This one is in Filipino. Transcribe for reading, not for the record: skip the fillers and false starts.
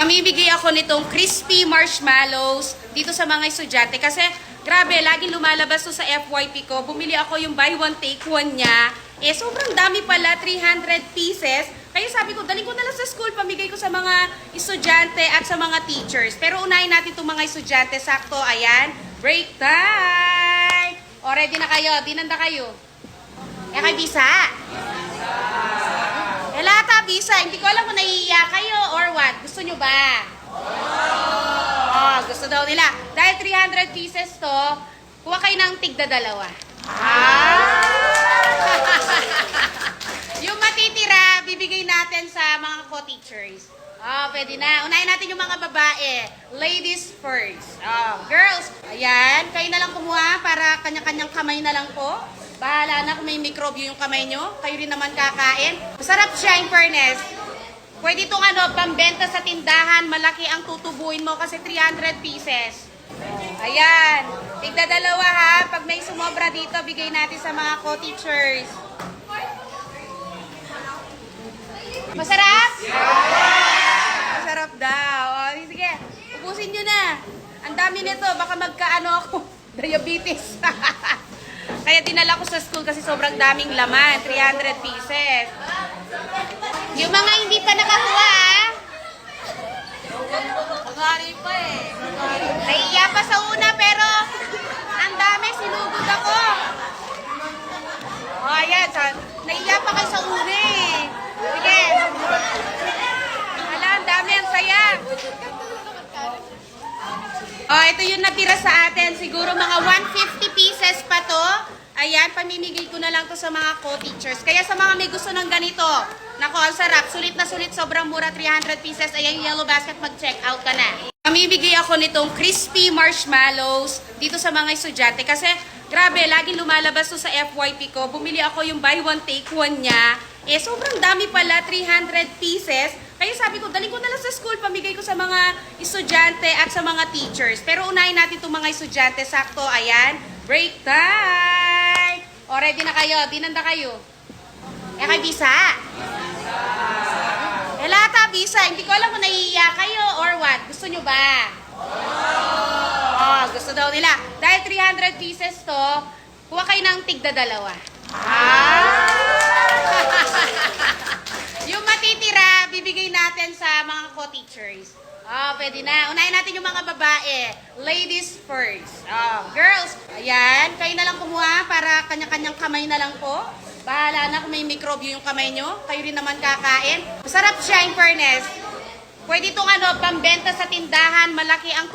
Mamimigay ako nitong crispy marshmallows dito sa mga estudyante kasi grabe, laging lumalabas to sa FYP ko. Bumili ako yung buy one take one niya. Eh, sobrang dami pala, 300 pieces. Kaya sabi ko, daling ko na lang sa school, pamigay ko sa mga estudyante at sa mga teachers. Pero unahin natin itong mga estudyante. Sakto, ayan, break time! O, ready na kayo? Dinanda kayo? Eh, kay Bisa? Lata, Bisa, hindi ko alam kung naiiyak kayo or what. Gusto nyo ba? Oh, gusto daw nila. Dahil 300 pieces to, kuha kayo ng tigda-dalawa. Yung matitira, bibigay natin sa mga co-teachers. Oh, pwede na. Unahin natin yung mga babae. Ladies first. Oh, girls, ayan. Kayo na lang kumuha para kanya-kanyang kamay na lang po. Bahala na kung may mikrobyo yung kamay nyo. Kayo rin naman kakain. Masarap siya in fairness. Pwede itong pambenta sa tindahan. Malaki ang tutubuin mo kasi 300 pieces. Ayan. Tigda-dalawa ha. Pag may sumobra dito, bigay natin sa mga co-teachers. Masarap? Masarap daw. O, sige, ubusin nyo na. Ang dami nito. Baka magkaano ako. Diabetes. Kaya dinala ko sa school kasi sobrang daming laman. 300 pieces. Yung mga hindi pa nakakuha, Magari pa eh. Naiiya pa sa una pero ang dami, sinugod ako. O, ayan. Naiiya pa kayo sa una eh. Sige. Ala, ang dami, ang saya. Oh, ito yung natira sa atin. Siguro mga 150 pieces pa to. Ayan, pamimigay ko na lang to sa mga co-teachers. Kaya sa mga may gusto ng ganito, nako, ang sarap. Sulit na sulit, sobrang mura, 300 pieces. Ayan yung yellow basket, mag-check out ka na. Pamimigay ako nitong crispy marshmallows dito sa mga estudyante. Kasi, grabe, laging lumalabas to sa FYP ko. Bumili ako yung buy one take one niya. Eh, sobrang dami pala, 300 pieces. Kaya sabi ko, daling ko na lang sa school, pamigay ko sa mga estudyante at sa mga teachers. Pero unahin natin itong mga estudyante. Sakto, ayan, break time! O, ready na kayo? Dinanda kayo? Eh, kay Bisa? Lata, Bisa, hindi ko alam kung naiiyak kayo or what. Gusto nyo ba? Oh, gusto daw nila. Dahil 300 pieces to, kuha kayo ng tigda-dalawa. Yung matitira, bibigay natin sa mga co-teachers. Oh, pwede na. Unahin natin yung mga babae. Ladies first. Oh, girls, ayan. Kayo na lang kumuha para kanya-kanyang kamay na lang po. Bahala na kung may mikrobyo yung kamay nyo. Kayo rin naman kakain. Masarap siya in fairness. Pwede itong pambenta sa tindahan. Malaki ang